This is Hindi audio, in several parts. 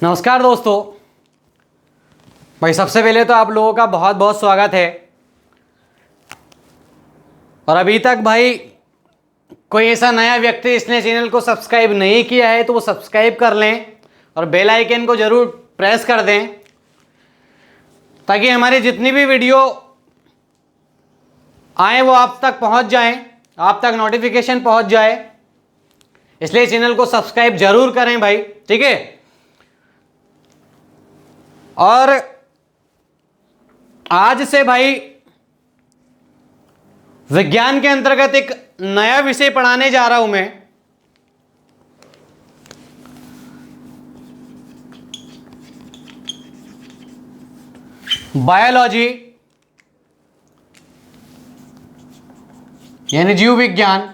नमस्कार दोस्तों। भाई सबसे पहले तो आप लोगों का बहुत बहुत स्वागत है। और अभी तक भाई कोई ऐसा नया व्यक्ति इसने चैनल को सब्सक्राइब नहीं किया है तो वो सब्सक्राइब कर लें और बेल आइकन को ज़रूर प्रेस कर दें ताकि हमारी जितनी भी वीडियो आए वो आप तक पहुंच जाएं, आप तक नोटिफिकेशन पहुंच जाए। इसलिए चैनल को सब्सक्राइब जरूर करें भाई, ठीक है। और आज से भाई विज्ञान के अंतर्गत एक नया विषय पढ़ाने जा रहा हूं मैं। बायोलॉजी यानी जीव विज्ञान।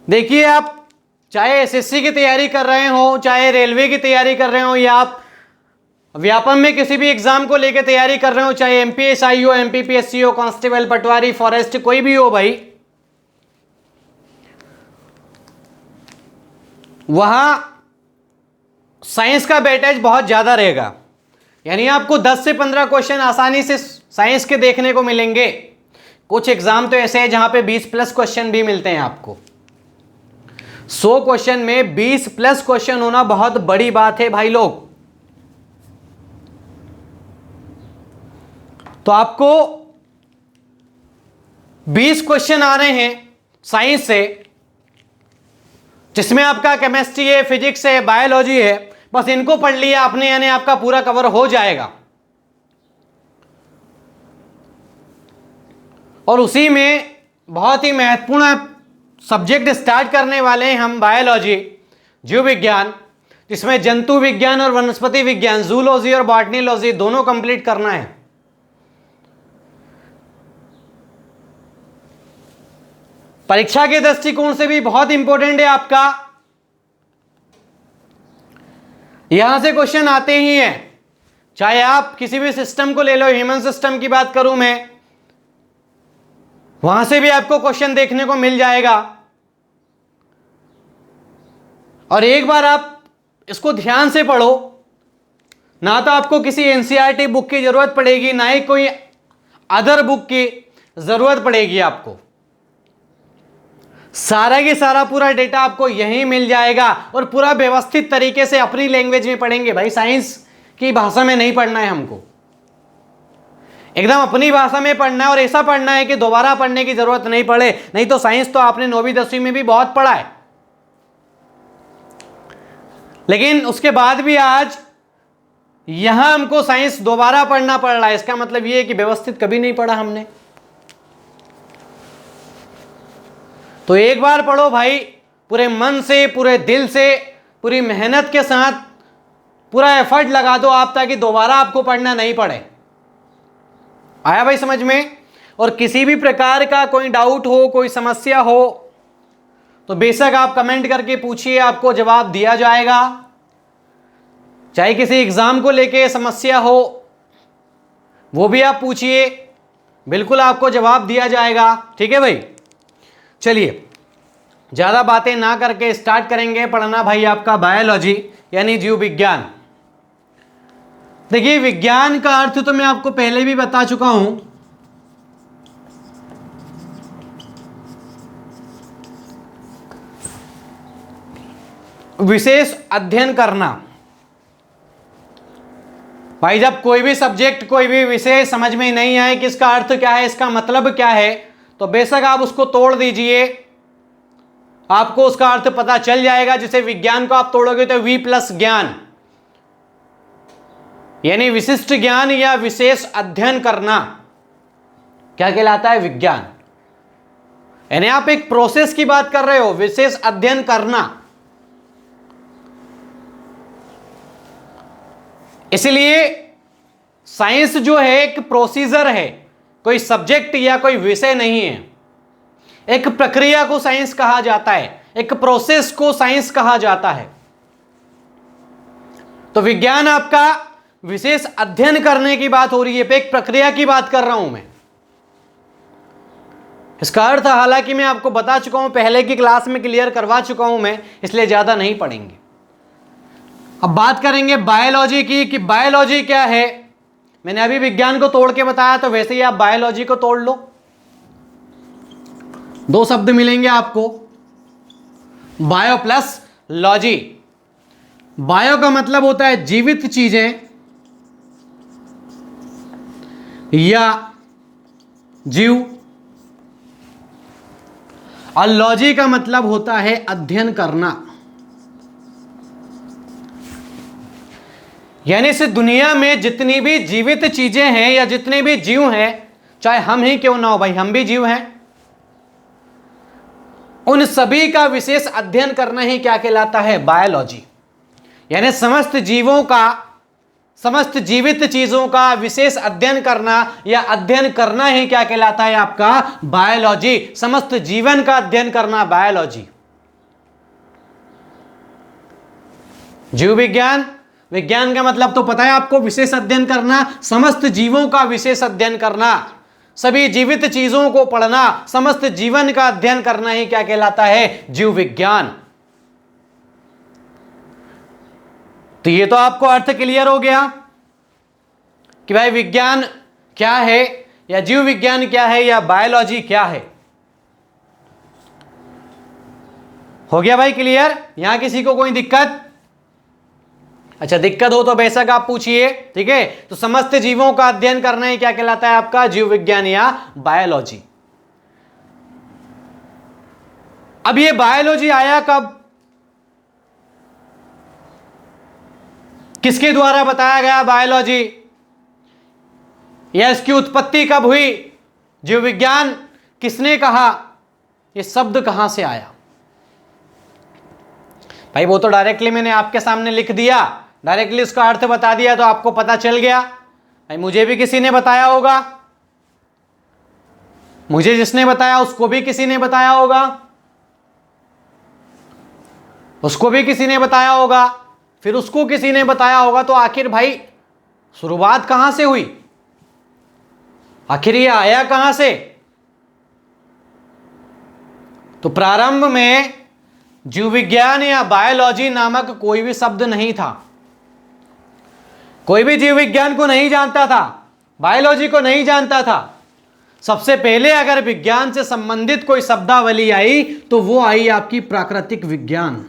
देखिए, आप चाहे एसएससी की तैयारी कर रहे हो, चाहे रेलवे की तैयारी कर रहे हो, या आप व्यापम में किसी भी एग्जाम को लेकर तैयारी कर रहे हो, चाहे एमपीएसआई हो, एमपीपीएससी हो, कांस्टेबल, पटवारी, फॉरेस्ट, कोई भी हो भाई, वहां साइंस का वेटेज बहुत ज्यादा रहेगा। यानी आपको 10 से 15 क्वेश्चन आसानी से साइंस के देखने को मिलेंगे। कुछ एग्जाम तो ऐसे हैं जहां पे 20+ क्वेश्चन भी मिलते हैं आपको। 100 क्वेश्चन में 20+ क्वेश्चन होना बहुत बड़ी बात है भाई लोग। तो आपको 20 क्वेश्चन आ रहे हैं साइंस से, जिसमें आपका केमिस्ट्री है, फिजिक्स है, बायोलॉजी है। बस इनको पढ़ लिया आपने, यानी आपका पूरा कवर हो जाएगा। और उसी में बहुत ही महत्वपूर्ण सब्जेक्ट स्टार्ट करने वाले हैं हम, बायोलॉजी, जीव विज्ञान, जिसमें जंतु विज्ञान और वनस्पति विज्ञान, जूलॉजी और बॉटनीलॉजी दोनों कंप्लीट करना है। परीक्षा के दृष्टिकोण से भी बहुत इंपॉर्टेंट है आपका। यहां से क्वेश्चन आते ही हैं, चाहे आप किसी भी सिस्टम को ले लो, ह्यूमन सिस्टम की बात करूं मैं, वहां से भी आपको क्वेश्चन देखने को मिल जाएगा। और एक बार आप इसको ध्यान से पढ़ो, ना तो आपको किसी एनसीईआरटी बुक की जरूरत पड़ेगी, ना ही कोई अदर बुक की जरूरत पड़ेगी। आपको सारा के सारा पूरा डेटा आपको यहीं मिल जाएगा और पूरा व्यवस्थित तरीके से अपनी लैंग्वेज में पढ़ेंगे भाई। साइंस की भाषा में नहीं पढ़ना है हमको, एकदम अपनी भाषा में पढ़ना है। और ऐसा पढ़ना है कि दोबारा पढ़ने की जरूरत नहीं पड़े। नहीं तो साइंस तो आपने 9वीं 10वीं में भी बहुत पढ़ा है, लेकिन उसके बाद भी आज यहां हमको साइंस दोबारा पढ़ना पड़ रहा है। इसका मतलब यह है कि व्यवस्थित कभी नहीं पढ़ा हमने। तो एक बार पढ़ो भाई, पूरे मन से, पूरे दिल से, पूरी मेहनत के साथ पूरा एफर्ट लगा दो आप, ताकि दोबारा आपको पढ़ना नहीं पड़े। आया भाई समझ में? और किसी भी प्रकार का कोई डाउट हो, कोई समस्या हो, तो बेशक आप कमेंट करके पूछिए, आपको जवाब दिया जाएगा। चाहे किसी एग्जाम को लेके समस्या हो, वो भी आप पूछिए, बिल्कुल आपको जवाब दिया जाएगा। ठीक है भाई, चलिए ज्यादा बातें ना करके स्टार्ट करेंगे पढ़ना भाई आपका बायोलॉजी यानी जीव विज्ञान। देखिए, विज्ञान का अर्थ तो मैं आपको पहले भी बता चुका हूं। विशेष अध्ययन करना। भाई जब कोई भी सब्जेक्ट, कोई भी विषय समझ में नहीं आए कि इसका अर्थ क्या है, इसका मतलब क्या है, तो बेशक आप उसको तोड़ दीजिए, आपको उसका अर्थ पता चल जाएगा। जैसे विज्ञान को आप तोड़ोगे तो V+ ज्ञान, यानी विशिष्ट ज्ञान या विशेष अध्ययन करना, क्या कहलाता है? विज्ञान। यानी आप एक प्रोसेस की बात कर रहे हो, विशेष अध्ययन करना। इसलिए साइंस जो है एक प्रोसीजर है, कोई सब्जेक्ट या कोई विषय नहीं है। एक प्रक्रिया को साइंस कहा जाता है, एक प्रोसेस को साइंस कहा जाता है। तो विज्ञान आपका विशेष अध्ययन करने की बात हो रही है, एक प्रक्रिया की बात कर रहा हूं मैं। इसका अर्थ हालांकि मैं आपको बता चुका हूं, पहले की क्लास में क्लियर करवा चुका हूं मैं, इसलिए ज्यादा नहीं पढ़ेंगे। अब बात करेंगे बायोलॉजी की कि बायोलॉजी क्या है। मैंने अभी विज्ञान को तोड़ के बताया, तो वैसे ही आप बायोलॉजी को तोड़ लो। दो शब्द मिलेंगे आपको, बायो प्लस लॉजी। बायो का मतलब होता है जीवित चीजें या जीव, और लॉजी का मतलब होता है अध्ययन करना। यानी इस दुनिया में जितनी भी जीवित चीजें हैं या जितने भी जीव हैं, चाहे हम ही क्यों ना हो भाई, हम भी जीव हैं, उन सभी का विशेष अध्ययन करना ही क्या कहलाता है? बायोलॉजी। यानी समस्त जीवों का, समस्त जीवित चीजों का विशेष अध्ययन करना या अध्ययन करना ही क्या कहलाता है? आपका बायोलॉजी। समस्त जीवन का अध्ययन करना बायोलॉजी। जीव विज्ञान, विज्ञान का मतलब तो पता है आपको, विशेष अध्ययन करना, समस्त जीवों का विशेष अध्ययन करना, सभी जीवित चीजों को पढ़ना, समस्त जीवन का अध्ययन करना ही क्या कहलाता है? जीव विज्ञान। तो ये तो आपको अर्थ क्लियर हो गया कि भाई विज्ञान क्या है, या जीव विज्ञान क्या है, या बायोलॉजी क्या है। हो गया भाई क्लियर? यहां किसी को कोई दिक्कत? अच्छा, दिक्कत हो तो बेशक आप पूछिए, ठीक है। तो समस्त जीवों का अध्ययन करना ही क्या कहलाता है? आपका जीव विज्ञान या बायोलॉजी। अब ये बायोलॉजी आया कब, किसके द्वारा बताया गया बायोलॉजी, या इसकी उत्पत्ति कब हुई? जीव विज्ञान किसने कहा? ये शब्द कहां से आया? भाई वो तो डायरेक्टली मैंने आपके सामने लिख दिया, डायरेक्टली उसका अर्थ बता दिया, तो आपको पता चल गया। भाई मुझे भी किसी ने बताया होगा, मुझे जिसने बताया उसको भी किसी ने बताया होगा, उसको भी किसी ने बताया होगा, फिर उसको किसी ने बताया होगा। तो आखिर भाई शुरुआत कहां से हुई? आखिर ये आया कहां से? तो प्रारंभ में जीव विज्ञान या बायोलॉजी नामक कोई भी शब्द नहीं था। कोई भी जीव विज्ञान को नहीं जानता था, बायोलॉजी को नहीं जानता था। सबसे पहले अगर विज्ञान से संबंधित कोई शब्दावली आई तो वो आई आपकी प्राकृतिक विज्ञान,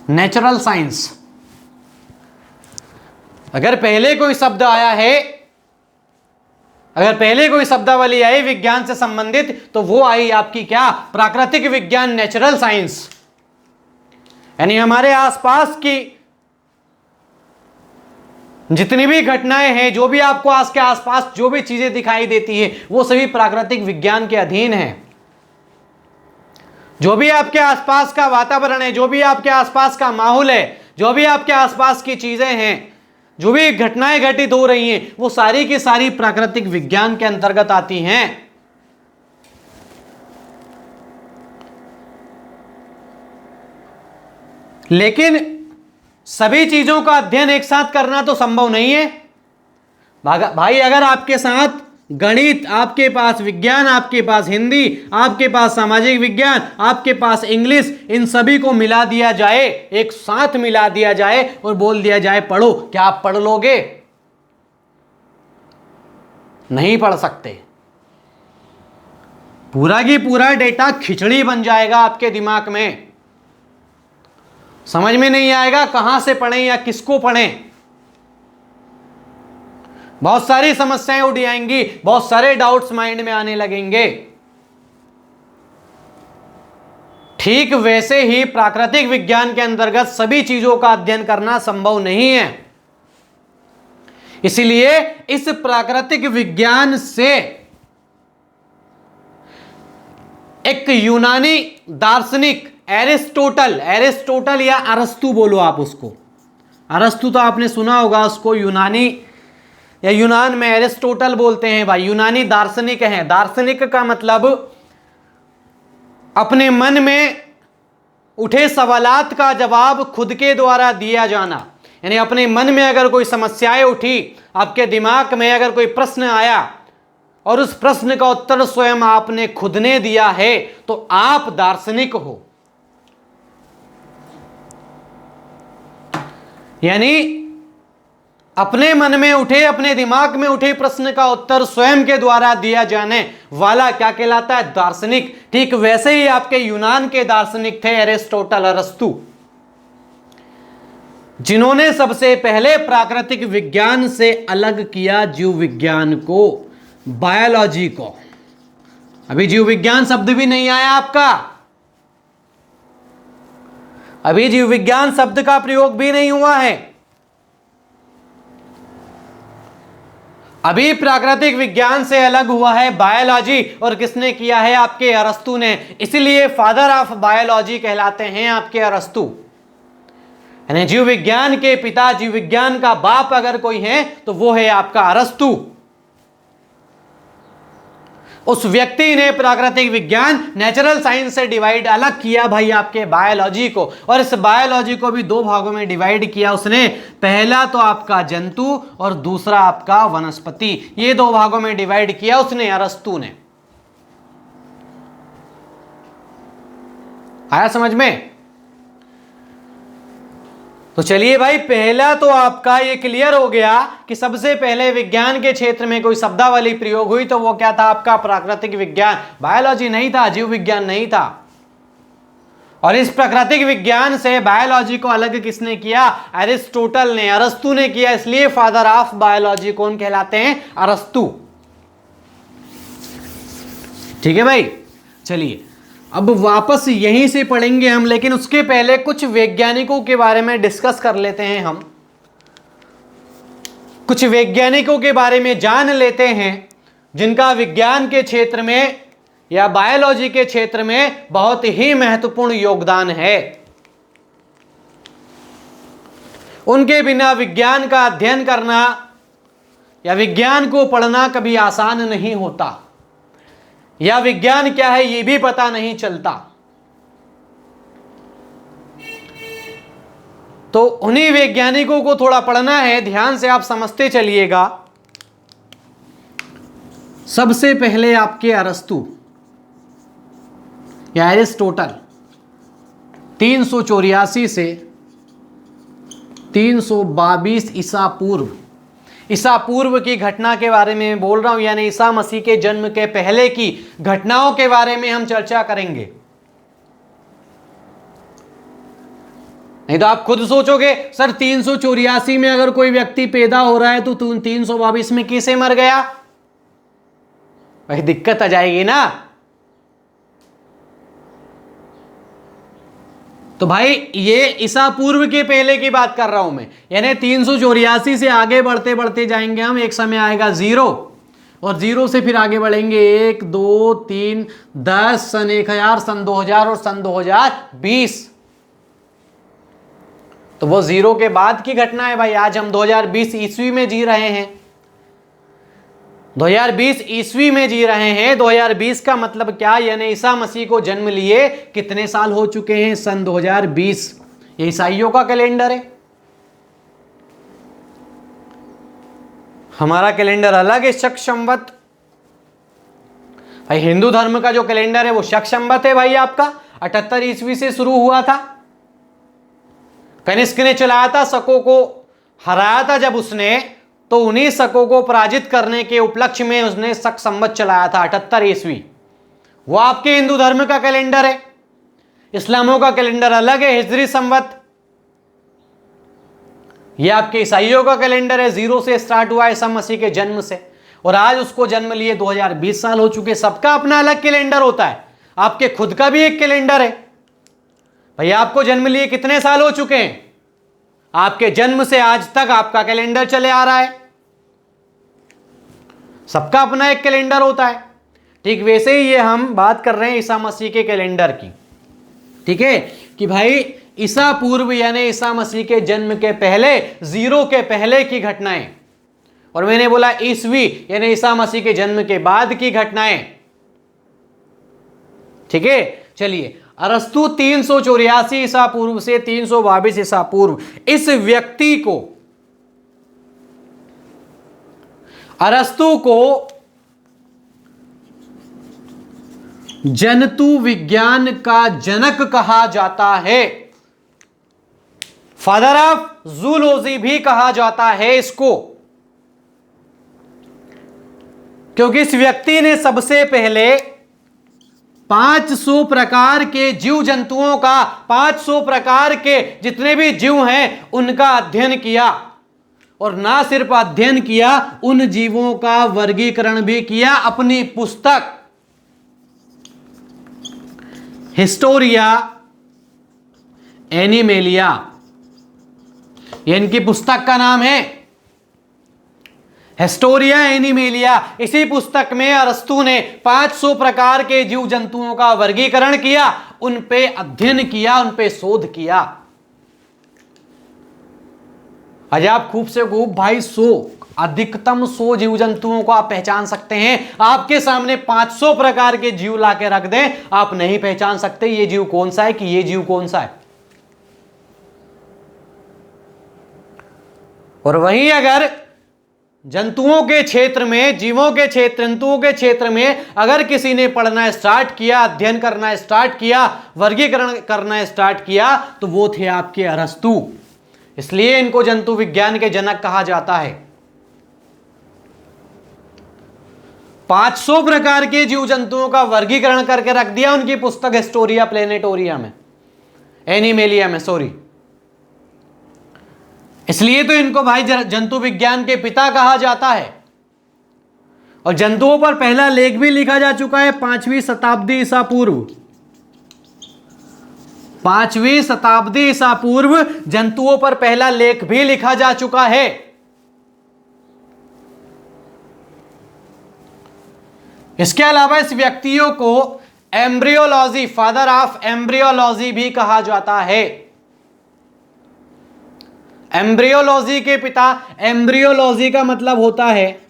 नेचुरल साइंस। अगर पहले कोई शब्द आया है, अगर पहले कोई शब्दावली आई विज्ञान से संबंधित, तो वो आई आपकी क्या? प्राकृतिक विज्ञान, नेचुरल साइंस। यानी हमारे आसपास की जितनी भी घटनाएं हैं, जो भी आपको आज के आसपास जो भी चीजें दिखाई देती है, वो सभी प्राकृतिक विज्ञान के अधीन है। जो भी आपके आसपास का वातावरण है, जो भी आपके आसपास का माहौल है, जो भी आपके आसपास की चीजें हैं, जो भी घटनाएं घटित हो रही हैं, वो सारी की सारी प्राकृतिक विज्ञान के अंतर्गत आती हैं। लेकिन सभी चीजों का अध्ययन एक साथ करना तो संभव नहीं है भाई। अगर आपके साथ गणित, आपके पास विज्ञान, आपके पास हिंदी, आपके पास सामाजिक विज्ञान, आपके पास इंग्लिश, इन सभी को मिला दिया जाए, एक साथ मिला दिया जाए और बोल दिया जाए पढ़ो, क्या आप पढ़ लोगे? नहीं पढ़ सकते। पूरा की पूरा डेटा खिचड़ी बन जाएगा आपके दिमाग में, समझ में नहीं आएगा कहां से पढ़ें या किसको पढ़ें। बहुत सारी समस्याएं उठ आएंगी, बहुत सारे डाउट्स माइंड में आने लगेंगे। ठीक वैसे ही प्राकृतिक विज्ञान के अंतर्गत सभी चीजों का अध्ययन करना संभव नहीं है। इसलिए इस प्राकृतिक विज्ञान से एक यूनानी दार्शनिक एरिस्टोटल या अरस्तु बोलो आप उसको, अरस्तु तो आपने सुना होगा, उसको यूनानी या यूनान में एरिस्टोटल बोलते हैं भाई, यूनानी दार्शनिक हैं। दार्शनिक का मतलब अपने मन में उठे सवालात का जवाब खुद के द्वारा दिया जाना। यानी अपने मन में अगर कोई समस्याएं उठी, आपके दिमाग में अगर कोई प्रश्न आया, और उस प्रश्न का उत्तर स्वयं आपने खुद ने दिया है तो आप दार्शनिक हो। यानी अपने मन में उठे, अपने दिमाग में उठे प्रश्न का उत्तर स्वयं के द्वारा दिया जाने वाला क्या कहलाता है? दार्शनिक। ठीक वैसे ही आपके यूनान के दार्शनिक थे एरिस्टोटल, अरस्तु, जिन्होंने सबसे पहले प्राकृतिक विज्ञान से अलग किया जीव विज्ञान को, बायोलॉजी को। अभी जीव विज्ञान शब्द भी नहीं आया आपका, अभी जीव विज्ञान शब्द का प्रयोग भी नहीं हुआ है। अभी प्राकृतिक विज्ञान से अलग हुआ है बायोलॉजी, और किसने किया है? आपके अरस्तु ने। इसीलिए फादर ऑफ बायोलॉजी कहलाते हैं आपके अरस्तु। यानी जीव विज्ञान के पिता, जीव विज्ञान का बाप अगर कोई है तो वो है आपका अरस्तु। उस व्यक्ति ने प्राकृतिक विज्ञान, नेचुरल साइंस से डिवाइड अलग किया भाई आपके बायोलॉजी को, और इस बायोलॉजी को भी दो भागों में डिवाइड किया उसने। पहला तो आपका जंतु और दूसरा आपका वनस्पति, ये दो भागों में डिवाइड किया उसने, अरस्तु ने। आया समझ में? तो चलिए भाई, पहला तो आपका ये क्लियर हो गया कि सबसे पहले विज्ञान के क्षेत्र में कोई शब्दावली प्रयोग हुई तो वो क्या था? आपका प्राकृतिक विज्ञान, बायोलॉजी नहीं था, जीव विज्ञान नहीं था। और इस प्राकृतिक विज्ञान से बायोलॉजी को अलग किसने किया? एरिस्टोटल ने, अरस्तु ने किया। इसलिए फादर ऑफ बायोलॉजी कौन कहलाते हैं? अरस्तु। ठीक है भाई, चलिए अब वापस यहीं से पढ़ेंगे हम, लेकिन उसके पहले कुछ वैज्ञानिकों के बारे में डिस्कस कर लेते हैं। हम कुछ वैज्ञानिकों के बारे में जान लेते हैं जिनका विज्ञान के क्षेत्र में या बायोलॉजी के क्षेत्र में बहुत ही महत्वपूर्ण योगदान है। उनके बिना विज्ञान का अध्ययन करना या विज्ञान को पढ़ना कभी आसान नहीं होता, या विज्ञान क्या है ये भी पता नहीं चलता। तो उन्हीं वैज्ञानिकों को थोड़ा पढ़ना है, ध्यान से आप समझते चलिएगा। सबसे पहले आपके अरस्तु या एरिस्टोटल 384 से 322 ईसा पूर्व की घटना के बारे में बोल रहा हूं, यानी ईसा मसीह के जन्म के पहले की घटनाओं के बारे में हम चर्चा करेंगे। नहीं तो आप खुद सोचोगे सर 384 में अगर कोई व्यक्ति पैदा हो रहा है तो 322 में कैसे मर गया? भाई दिक्कत आ जाएगी ना। तो भाई ये ईसा पूर्व के पहले की बात कर रहा हूं मैं, यानी 384 से आगे बढ़ते बढ़ते जाएंगे हम। एक समय आएगा 0, और 0 से फिर आगे बढ़ेंगे 1 2 3 10 सन 1000, सन 2000 और सन 2020। तो वो 0 के बाद की घटना है भाई। आज हम 2020 ईस्वी में जी रहे हैं, 2020 ईस्वी में जी रहे हैं। 2020 का मतलब क्या? यानी ईसा मसीह को जन्म लिए कितने साल हो चुके हैं? सन 2020। ये ईसाइयों का कैलेंडर है, हमारा कैलेंडर अलग है, शक संवत। भाई हिंदू धर्म का जो कैलेंडर है वो शक संवत है भाई आपका। 78 ईस्वी से शुरू हुआ था, कनिष्क ने चलाया था, शकों को हराया था जब उसने, तो उन्हीं शकों को पराजित करने के उपलक्ष्य में उसने शक संवत चलाया था 78 ईस्वी। वो आपके हिंदू धर्म का कैलेंडर है। इस्लामों का कैलेंडर अलग है, हिजरी संवत। ये आपके ईसाइयों का कैलेंडर है, 0 से स्टार्ट हुआ है ईसा मसीह के जन्म से, और आज उसको जन्म लिए 2020 साल हो चुके। सबका अपना अलग कैलेंडर होता है, आपके खुद का भी एक कैलेंडर है। भैया आपको जन्म लिए कितने साल हो चुके हैं? आपके जन्म से आज तक आपका कैलेंडर चले आ रहा है। सबका अपना एक कैलेंडर होता है। ठीक वैसे ही ये हम बात कर रहे हैं ईसा मसीह के कैलेंडर की। ठीक है कि भाई ईसा पूर्व यानी ईसा मसीह के जन्म के पहले, 0 के पहले की घटनाएं, और मैंने बोला ईस्वी यानी ईसा मसीह के जन्म के बाद की घटनाएं। ठीक है, चलिए अरस्तु 384 ईसा पूर्व से 322 ईसा पूर्व, इस व्यक्ति को, अरस्तु को जंतु विज्ञान का जनक कहा जाता है, फादर ऑफ जूलॉजी भी कहा जाता है इसको, क्योंकि इस व्यक्ति ने सबसे पहले 500 प्रकार के जीव जंतुओं का, 500 प्रकार के जितने भी जीव हैं उनका अध्ययन किया, और ना सिर्फ अध्ययन किया, उन जीवों का वर्गीकरण भी किया अपनी पुस्तक हिस्टोरिया एनिमेलिया, ये इनकी पुस्तक का नाम है हिस्टोरिया एनिमेलिया। इसी पुस्तक में अरस्तु ने 500 प्रकार के जीव जंतुओं का वर्गीकरण किया, उन पे अध्ययन किया, उन पे शोध किया। आज आप खूब से खूब भाई 100, अधिकतम 100 जीव जंतुओं को आप पहचान सकते हैं। आपके सामने 500 प्रकार के जीव लाके रख दें, आप नहीं पहचान सकते ये जीव कौन सा है कि ये जीव कौन सा है। और वहीं अगर जंतुओं के क्षेत्र में, जीवों के क्षेत्र, जंतुओं के क्षेत्र में अगर किसी ने पढ़ना स्टार्ट किया, अध्ययन करना स्टार्ट किया, वर्गीकरण करना स्टार्ट किया, तो वो थे आपके अरस्तु। इसलिए इनको जंतु विज्ञान के जनक कहा जाता है। 500 प्रकार के जीव जंतुओं का वर्गीकरण करके रख दिया उनकी पुस्तक हिस्टोरिया प्लेनेटोरिया में, एनिमेलिया में, सॉरी। इसलिए तो इनको भाई जंतु विज्ञान के पिता कहा जाता है। और जंतुओं पर पहला लेख भी लिखा जा चुका है 5वीं शताब्दी ईसा पूर्व। 5वीं शताब्दी ईसा पूर्व जंतुओं पर पहला लेख भी लिखा जा चुका है। इसके अलावा इस व्यक्तियों को एम्ब्रियोलॉजी, फादर ऑफ एम्ब्रियोलॉजी भी कहा जाता है। एम्ब्रियोलॉजी के पिता, एम्ब्रियोलॉजी का मतलब होता है,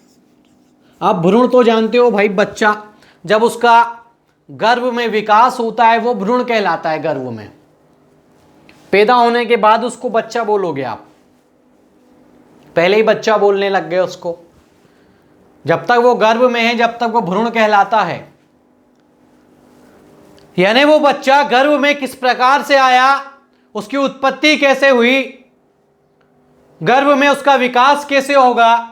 आप भ्रूण तो जानते हो भाई, बच्चा जब उसका गर्भ में विकास होता है वो भ्रूण कहलाता है। गर्भ में पैदा होने के बाद उसको बच्चा बोलोगे आप, पहले ही बच्चा बोलने लग गए उसको। जब तक वो गर्भ में है, जब तक वो भ्रूण कहलाता है। यानी वो बच्चा गर्भ में किस प्रकार से आया, उसकी उत्पत्ति कैसे हुई, गर्भ में उसका विकास कैसे होगा,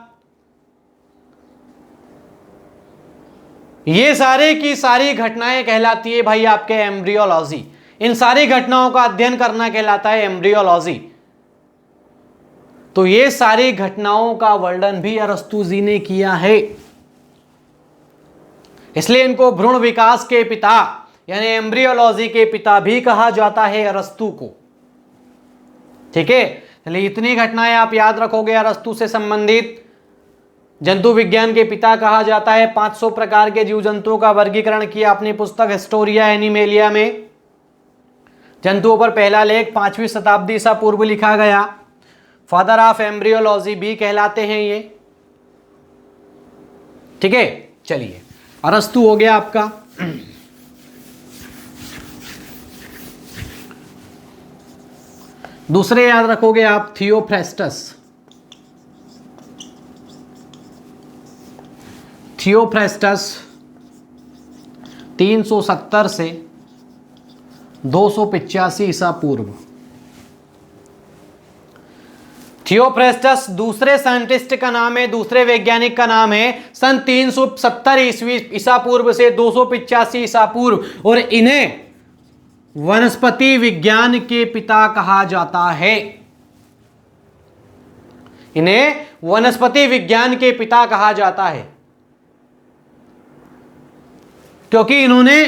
ये सारे की सारी घटनाएं कहलाती है भाई आपके एम्ब्रियोलॉजी। इन सारी घटनाओं का अध्ययन करना कहलाता है एम्ब्रियोलॉजी। तो ये सारी घटनाओं का वर्णन भी अरस्तु जी ने किया है। इसलिए इनको भ्रूण विकास के पिता यानी एम्ब्रियोलॉजी के पिता भी कहा जाता है अरस्तु को। ठीक है, चलिए इतनी घटनाएं आप याद रखोगे अरस्तु से संबंधित। जंतु विज्ञान के पिता कहा जाता है, 500 प्रकार के जीव जंतुओं का वर्गीकरण किया अपनी पुस्तक हिस्टोरिया एनिमेलिया में। जंतुओं पर पहला लेख 5वीं शताब्दी ईसा पूर्व लिखा गया। फादर ऑफ एम्ब्रियोलॉजी भी कहलाते हैं ये। ठीक है, चलिए अरस्तु हो गया आपका। दूसरे याद रखोगे आप थियोफ्रेस्टस। थियोफ्रेस्टस 370 से 285 ईसा पूर्व। थियोफ्रेस्टस दूसरे साइंटिस्ट का नाम है, दूसरे वैज्ञानिक का नाम है। सन 370 ईस्वी ईसा पूर्व से 285 ईसा पूर्व, और इन्हें वनस्पति विज्ञान के पिता कहा जाता है। इन्हें वनस्पति विज्ञान के पिता कहा जाता है क्योंकि इन्होंने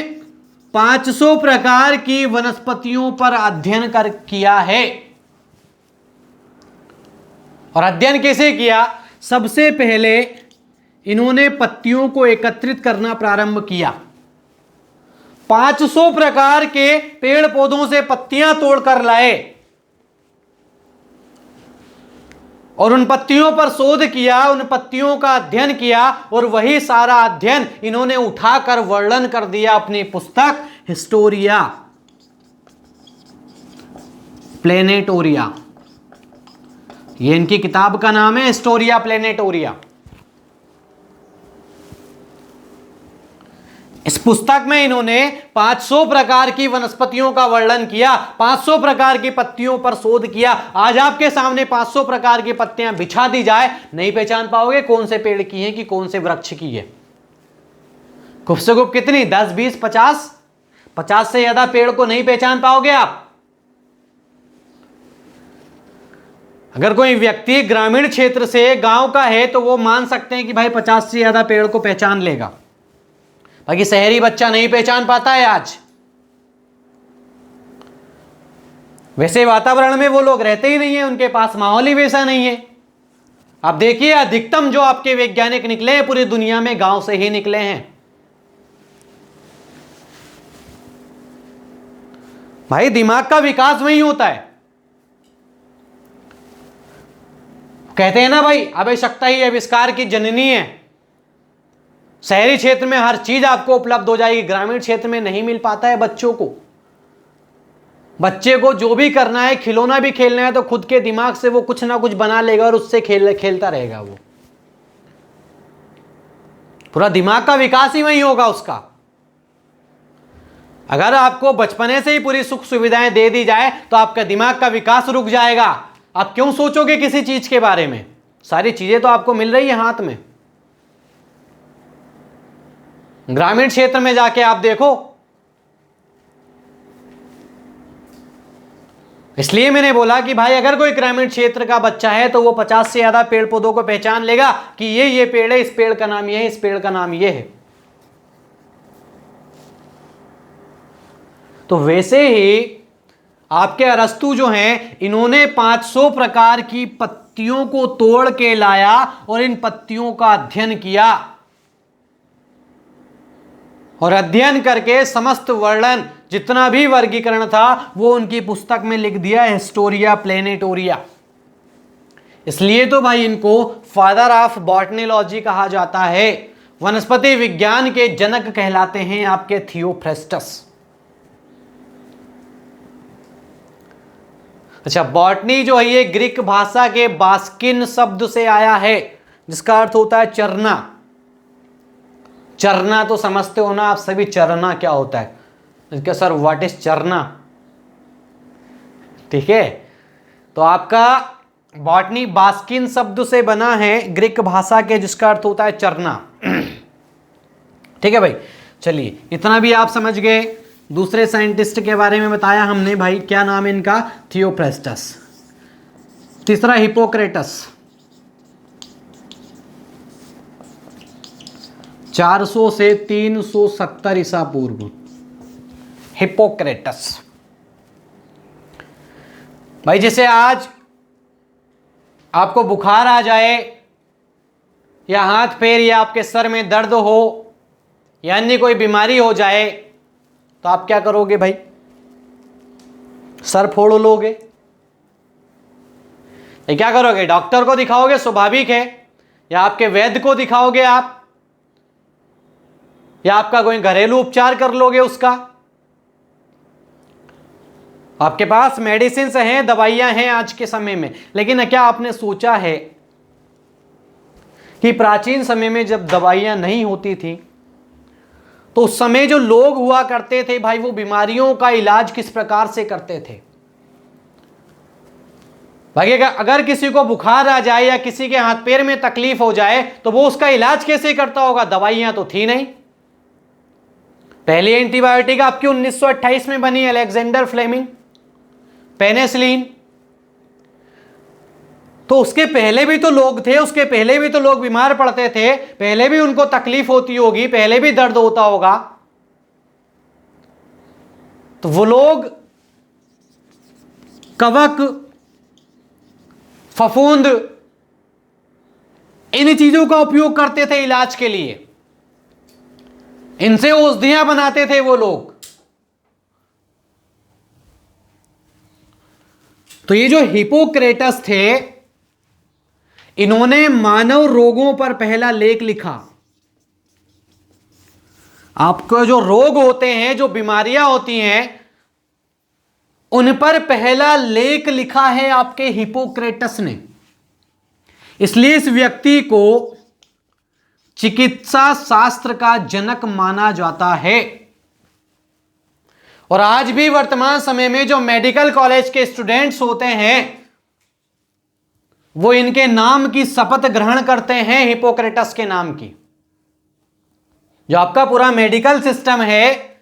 500 प्रकार की वनस्पतियों पर अध्ययन किया है। और अध्ययन कैसे किया? सबसे पहले इन्होंने पत्तियों को एकत्रित करना प्रारंभ किया। 500 प्रकार के पेड़ पौधों से पत्तियां तोड़कर लाए और उन पत्तियों पर शोध किया, उन पत्तियों का अध्ययन किया, और वही सारा अध्ययन इन्होंने उठाकर वर्णन कर दिया अपनी पुस्तक हिस्टोरिया प्लेनेटोरिया। ये इनकी किताब का नाम है, हिस्टोरिया प्लेनेटोरिया। इस पुस्तक में इन्होंने 500 प्रकार की वनस्पतियों का वर्णन किया, 500 प्रकार की पत्तियों पर शोध किया। आज आपके सामने 500 प्रकार की पत्तियां बिछा दी जाए, नहीं पहचान पाओगे कौन से पेड़ की है कि कौन से वृक्ष की है। गुप से गुप कितनी, 10, 20, 50 से ज्यादा पेड़ को नहीं पहचान पाओगे आप। अगर कोई व्यक्ति ग्रामीण क्षेत्र से, गांव का है, तो वो मान सकते हैं कि भाई 50 से ज्यादा पेड़ को पहचान लेगा। बाकी शहरी बच्चा नहीं पहचान पाता है आज। वैसे वातावरण में वो लोग रहते ही नहीं है, उनके पास माहौल ही वैसा नहीं है। आप देखिए अधिकतम जो आपके वैज्ञानिक निकले हैं पूरी दुनिया में गांव से ही निकले हैं। भाई दिमाग का विकास वही होता है। कहते हैं ना भाई आवश्यकता ही आविष्कार की जननी है। शहरी क्षेत्र में हर चीज आपको उपलब्ध हो जाएगी, ग्रामीण क्षेत्र में नहीं मिल पाता है बच्चों को। बच्चे को जो भी करना है, खिलौना भी खेलना है तो खुद के दिमाग से वो कुछ ना कुछ बना लेगा और उससे खेलता रहेगा। वो पूरा दिमाग का विकास ही वही होगा उसका। अगर आपको बचपने से ही पूरी सुख सुविधाएं दे दी जाए तो आपका दिमाग का विकास रुक जाएगा। आप क्यों सोचोगे किसी चीज के बारे में, सारी चीजें तो आपको मिल रही है हाथ में। ग्रामीण क्षेत्र में जाके आप देखो। इसलिए मैंने बोला कि भाई अगर कोई ग्रामीण क्षेत्र का बच्चा है तो वो 50 से ज्यादा पेड़ पौधों को पहचान लेगा कि ये पेड़ है, इस पेड़ का नाम ये है, इस पेड़ का नाम ये है। तो वैसे ही आपके अरस्तु जो हैं, इन्होंने 500 प्रकार की पत्तियों को तोड़ के लाया और इन पत्तियों का अध्ययन किया और अध्ययन करके समस्त वर्णन जितना भी वर्गीकरण था वो उनकी पुस्तक में लिख दिया, हिस्टोरिया प्लेनेटोरिया। इसलिए तो भाई इनको फादर ऑफ बॉटनिलॉजी कहा जाता है, वनस्पति विज्ञान के जनक कहलाते हैं आपके थियोफ्रेस्टस। अच्छा, बॉटनी जो है ये ग्रीक भाषा के बास्किन शब्द से आया है जिसका अर्थ होता है चरना। चरना तो समझते हो ना आप सभी, चरना क्या होता है। इसका सर व्हाट इज चरना, ठीक है। तो आपका बॉटनी बास्किन शब्द से बना है ग्रीक भाषा के जिसका अर्थ होता है चरना। ठीक है भाई, चलिए इतना भी आप समझ गए। दूसरे साइंटिस्ट के बारे में बताया हमने भाई, क्या नाम है इनका, थियोफ्रेस्टस। तीसरा हिपोक्रेटस, 400 से 370 ईसा पूर्व। हिपोक्रेटस भाई, जैसे आज आपको बुखार आ जाए या हाथ पैर या आपके सर में दर्द हो या अन्य कोई बीमारी हो जाए तो आप क्या करोगे भाई, सर फोड़ लोगे। ये क्या करोगे, डॉक्टर को दिखाओगे, स्वाभाविक है, या आपके वैद्य को दिखाओगे आप, या आपका कोई घरेलू उपचार कर लोगे उसका। आपके पास मेडिसिन हैं, दवाइयां हैं आज के समय में। लेकिन क्या आपने सोचा है कि प्राचीन समय में जब दवाइयां नहीं होती थी तो उस समय जो लोग हुआ करते थे भाई, वो बीमारियों का इलाज किस प्रकार से करते थे। भाई अगर किसी को बुखार आ जाए या किसी के हाथ पैर में तकलीफ हो जाए तो वो उसका इलाज कैसे करता होगा, दवाइयां तो थी नहीं। पहली एंटीबायोटिक आपकी 1928 में बनी, अलेक्जेंडर फ्लेमिंग, पेनिसिलिन। तो उसके पहले भी तो लोग थे, उसके पहले भी तो लोग बीमार पड़ते थे, पहले भी उनको तकलीफ होती होगी, पहले भी दर्द होता होगा। तो वो लोग कवक, फफूंद, इन चीजों का उपयोग करते थे इलाज के लिए। इनसे औषधियां बनाते थे वो लोग। तो ये जो हिपोक्रेटस थे, इन्होंने मानव रोगों पर पहला लेख लिखा। आपको जो रोग होते हैं, जो बीमारियां होती हैं, उन पर पहला लेख लिखा है आपके हिपोक्रेटस ने। इसलिए इस व्यक्ति को चिकित्सा शास्त्र का जनक माना जाता है। और आज भी वर्तमान समय में जो मेडिकल कॉलेज के स्टूडेंट्स होते हैं वो इनके नाम की शपथ ग्रहण करते हैं, हिपोक्रेटस के नाम की। जो आपका पूरा मेडिकल सिस्टम है,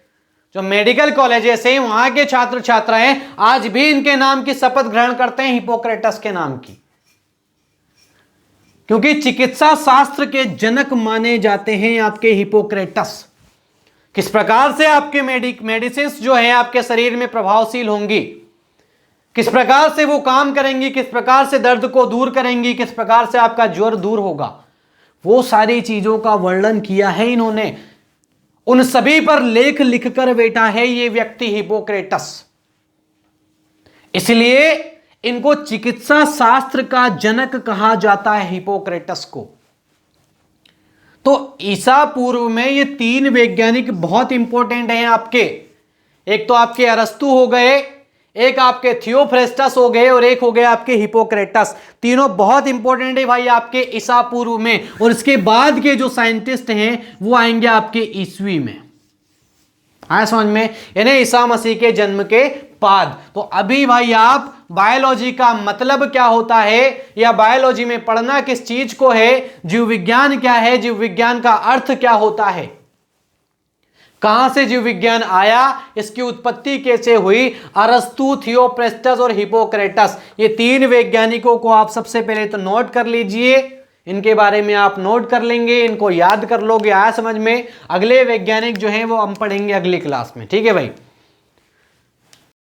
जो मेडिकल कॉलेजेस है, वहां के छात्र छात्राएं आज भी इनके नाम की शपथ ग्रहण करते हैं, हिपोक्रेटस के नाम की, क्योंकि चिकित्सा शास्त्र के जनक माने जाते हैं आपके हिपोक्रेटस। किस प्रकार से आपके मेडिसिन जो है आपके शरीर में प्रभावशील होंगी, किस प्रकार से वो काम करेंगी, किस प्रकार से दर्द को दूर करेंगी, किस प्रकार से आपका ज्वर दूर होगा, वो सारी चीजों का वर्णन किया है इन्होंने। उन सभी पर लेख लिखकर बैठा है ये व्यक्ति हिपोक्रेटस। इसलिए इनको चिकित्सा शास्त्र का जनक कहा जाता है, हिपोक्रेटस को। तो ईसा पूर्व में ये 3 वैज्ञानिक बहुत इंपॉर्टेंट हैं आपके। एक तो आपके अरस्तु हो गए, एक आपके थियोफ्रेस्टस हो गए और एक हो गए आपके हिपोक्रेटस। तीनों बहुत इंपॉर्टेंट है भाई आपके ईसा पूर्व में। और इसके बाद के जो साइंटिस्ट हैं वो आएंगे आपके ईस्वी में। आया समझ में? यानी ईसा मसीह के जन्म के बाद। तो अभी भाई आप बायोलॉजी का मतलब क्या होता है या बायोलॉजी में पढ़ना किस चीज को है, जीव विज्ञान क्या है, जीव विज्ञान का अर्थ क्या होता है, कहां से जीव विज्ञान आया, इसकी उत्पत्ति कैसे हुई, अरस्तु, थियोफ्रेस्टस और हिपोक्रेटस, ये 3 वैज्ञानिकों को आप सबसे पहले तो नोट कर लीजिए। इनके बारे में आप नोट कर लेंगे, इनको याद कर लोगे। आया समझ में? अगले वैज्ञानिक जो हैं वो हम पढ़ेंगे अगली क्लास में। ठीक है भाई।